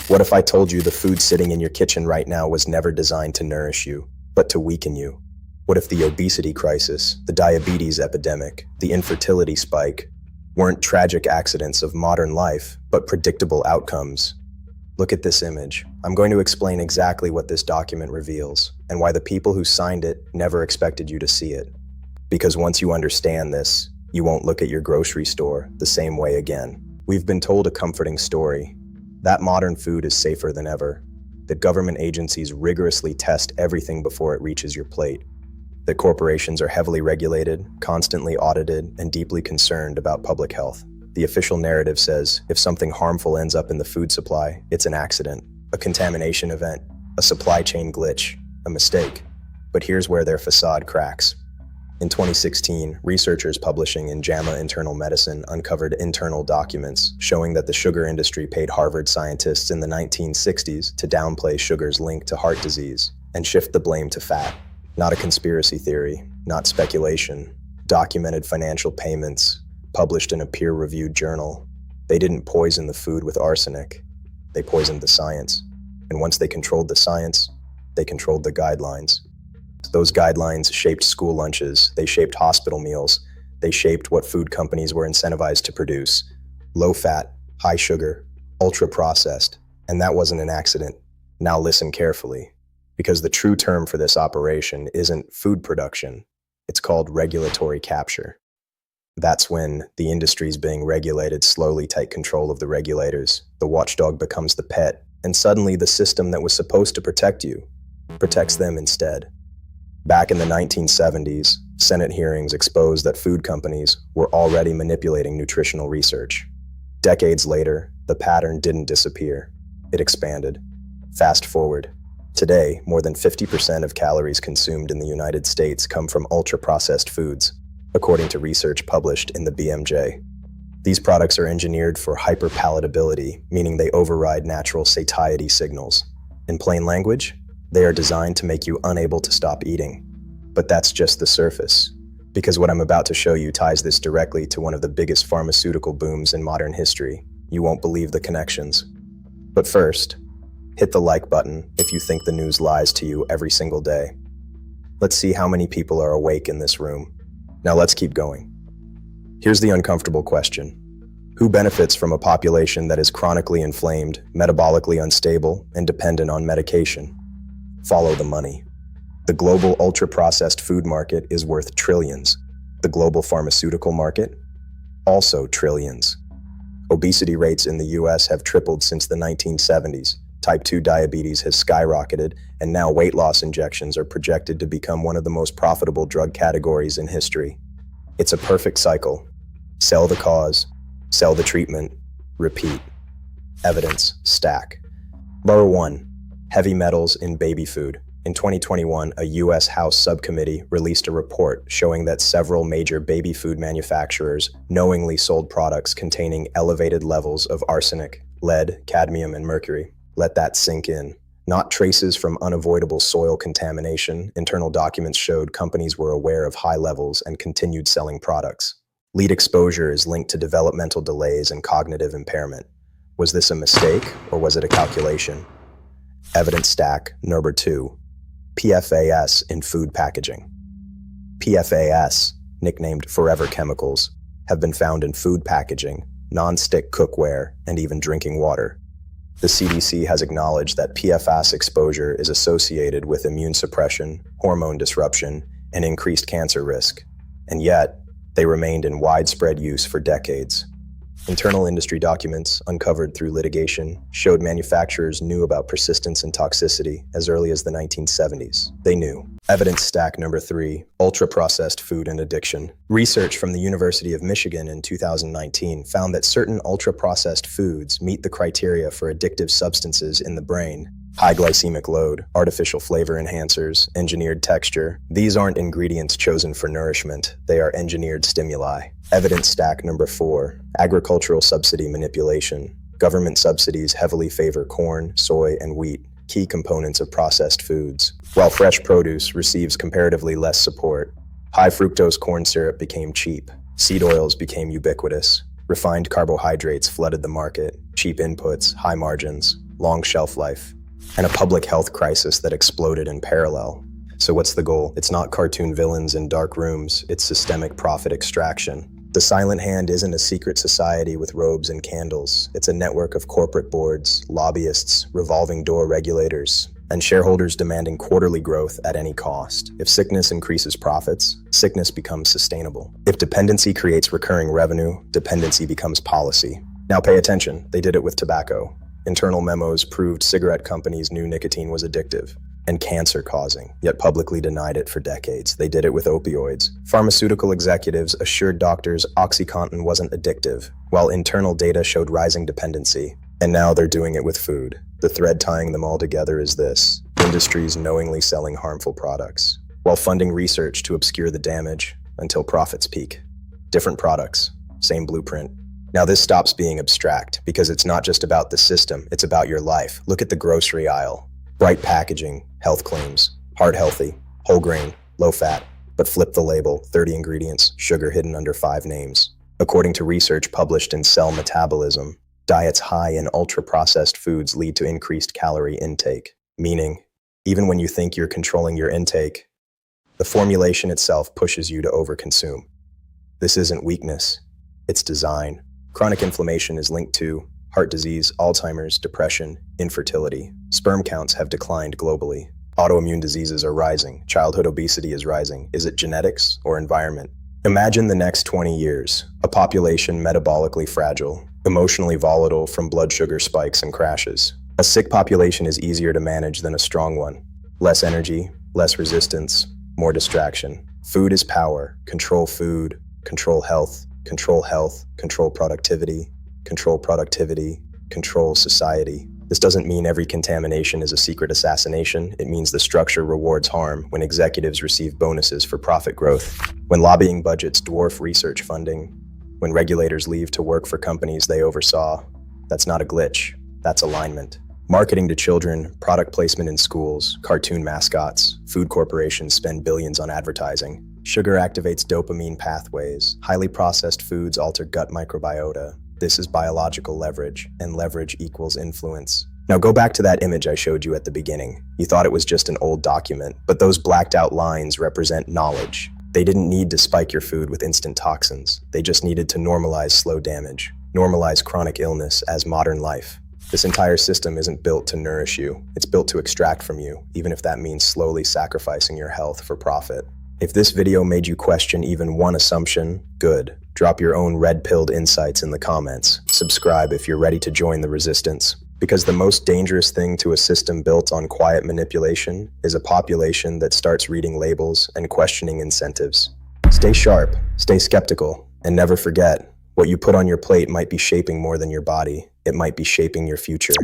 What if I told you the food sitting in your kitchen right now was never designed to nourish you, but to weaken you? What if the obesity crisis, the diabetes epidemic, the infertility spike weren't tragic accidents of modern life, but predictable outcomes? Look at this image. I'm going to explain exactly what this document reveals and why the people who signed it never expected you to see it. Because once you understand this, you won't look at your grocery store the same way again. We've been told a comforting story, that modern food is safer than ever, that government agencies rigorously test everything before it reaches your plate, that corporations are heavily regulated, constantly audited, and deeply concerned about public health. The official narrative says if something harmful ends up in the food supply, it's an accident, a contamination event, a supply chain glitch, a mistake. But here's where their facade cracks. In 2016, researchers publishing in JAMA Internal Medicine uncovered internal documents showing that the sugar industry paid Harvard scientists in the 1960s to downplay sugar's link to heart disease and shift the blame to fat. Not a conspiracy theory, not speculation, documented financial payments, published in a peer-reviewed journal. They didn't poison the food with arsenic. They poisoned the science. And once they controlled the science, they controlled the guidelines. Those guidelines shaped school lunches, they shaped hospital meals, they shaped what food companies were incentivized to produce. Low fat, high sugar, ultra-processed. And that wasn't an accident. Now listen carefully, because the true term for this operation isn't food production. It's called regulatory capture. That's when the industry's being regulated slowly take control of the regulators. The watchdog becomes the pet, and suddenly the system that was supposed to protect you protects them instead. Back in the 1970s, Senate hearings exposed that food companies were already manipulating nutritional research. Decades later, the pattern didn't disappear. It expanded. Fast forward. Today, more than 50% of calories consumed in the United States come from ultra-processed foods, according to research published in the BMJ. These products are engineered for hyperpalatability, meaning they override natural satiety signals. In plain language, they are designed to make you unable to stop eating. But that's just the surface, because what I'm about to show you ties this directly to one of the biggest pharmaceutical booms in modern history. You won't believe the connections. But first, hit the like button if you think the news lies to you every single day. Let's see how many people are awake in this room. Now let's keep going. Here's the uncomfortable question. Who benefits from a population that is chronically inflamed, metabolically unstable, and dependent on medication? Follow the money. The global ultra-processed food market is worth trillions. The global pharmaceutical market? Also trillions. Obesity rates in the US have tripled since the 1970s. Type 2 diabetes has skyrocketed, and now weight loss injections are projected to become one of the most profitable drug categories in history. It's a perfect cycle. Sell the cause, sell the treatment, repeat. Evidence stack. Number 1. Heavy metals in baby food. In 2021, a U.S. House subcommittee released a report showing that several major baby food manufacturers knowingly sold products containing elevated levels of arsenic, lead, cadmium, and mercury. Let that sink in. Not traces from unavoidable soil contamination, internal documents showed companies were aware of high levels and continued selling products. Lead exposure is linked to developmental delays and cognitive impairment. Was this a mistake, or was it a calculation? Evidence stack number 2. PFAS in food packaging. PFAS, nicknamed forever chemicals, have been found in food packaging, non-stick cookware, and even drinking water. The CDC has acknowledged that PFAS exposure is associated with immune suppression, hormone disruption, and increased cancer risk, and yet, they remained in widespread use for decades. Internal industry documents, uncovered through litigation, showed manufacturers knew about persistence and toxicity as early as the 1970s. They knew. Evidence stack number 3, ultra-processed food and addiction. Research from the University of Michigan in 2019 found that certain ultra-processed foods meet the criteria for addictive substances in the brain. High glycemic load, artificial flavor enhancers, engineered texture. These aren't ingredients chosen for nourishment, they are engineered stimuli. Evidence stack number 4, agricultural subsidy manipulation. Government subsidies heavily favor corn, soy, and wheat, key components of processed foods. While fresh produce receives comparatively less support, high fructose corn syrup became cheap, seed oils became ubiquitous, refined carbohydrates flooded the market, cheap inputs, high margins, long shelf life, and a public health crisis that exploded in parallel. So what's the goal? It's not cartoon villains in dark rooms, it's systemic profit extraction. The Silent Hand isn't a secret society with robes and candles. It's a network of corporate boards, lobbyists, revolving door regulators, and shareholders demanding quarterly growth at any cost. If sickness increases profits, sickness becomes sustainable. If dependency creates recurring revenue, dependency becomes policy. Now pay attention, they did it with tobacco. Internal memos proved cigarette companies knew nicotine was addictive and cancer-causing, yet publicly denied it for decades. They did it with opioids. Pharmaceutical executives assured doctors OxyContin wasn't addictive, while internal data showed rising dependency. And now they're doing it with food. The thread tying them all together is this: industries knowingly selling harmful products, while funding research to obscure the damage until profits peak. Different products, same blueprint. Now this stops being abstract, because it's not just about the system, it's about your life. Look at the grocery aisle. Bright packaging, health claims, heart healthy, whole grain, low fat, but flip the label, 30 ingredients, sugar hidden under 5 names. According to research published in Cell Metabolism, diets high in ultra-processed foods lead to increased calorie intake, meaning, even when you think you're controlling your intake, the formulation itself pushes you to overconsume. This isn't weakness, it's design. Chronic inflammation is linked to heart disease, Alzheimer's, depression, infertility. Sperm counts have declined globally. Autoimmune diseases are rising. Childhood obesity is rising. Is it genetics or environment? Imagine the next 20 years, a population metabolically fragile, emotionally volatile from blood sugar spikes and crashes. A sick population is easier to manage than a strong one. Less energy, less resistance, more distraction. Food is power. Control food, control health, control health, control productivity, control productivity, control society. This doesn't mean every contamination is a secret assassination. It means the structure rewards harm when executives receive bonuses for profit growth, when lobbying budgets dwarf research funding, when regulators leave to work for companies they oversaw. That's not a glitch, that's alignment. Marketing to children, product placement in schools, cartoon mascots, food corporations spend billions on advertising. Sugar activates dopamine pathways. Highly processed foods alter gut microbiota. This is biological leverage, and leverage equals influence. Now go back to that image I showed you at the beginning. You thought it was just an old document, but those blacked out lines represent knowledge. They didn't need to spike your food with instant toxins. They just needed to normalize slow damage, normalize chronic illness as modern life. This entire system isn't built to nourish you. It's built to extract from you, even if that means slowly sacrificing your health for profit. If this video made you question even one assumption, good. Drop your own red-pilled insights in the comments. Subscribe if you're ready to join the resistance. Because the most dangerous thing to a system built on quiet manipulation is a population that starts reading labels and questioning incentives. Stay sharp, stay skeptical, and never forget, what you put on your plate might be shaping more than your body. It might be shaping your future.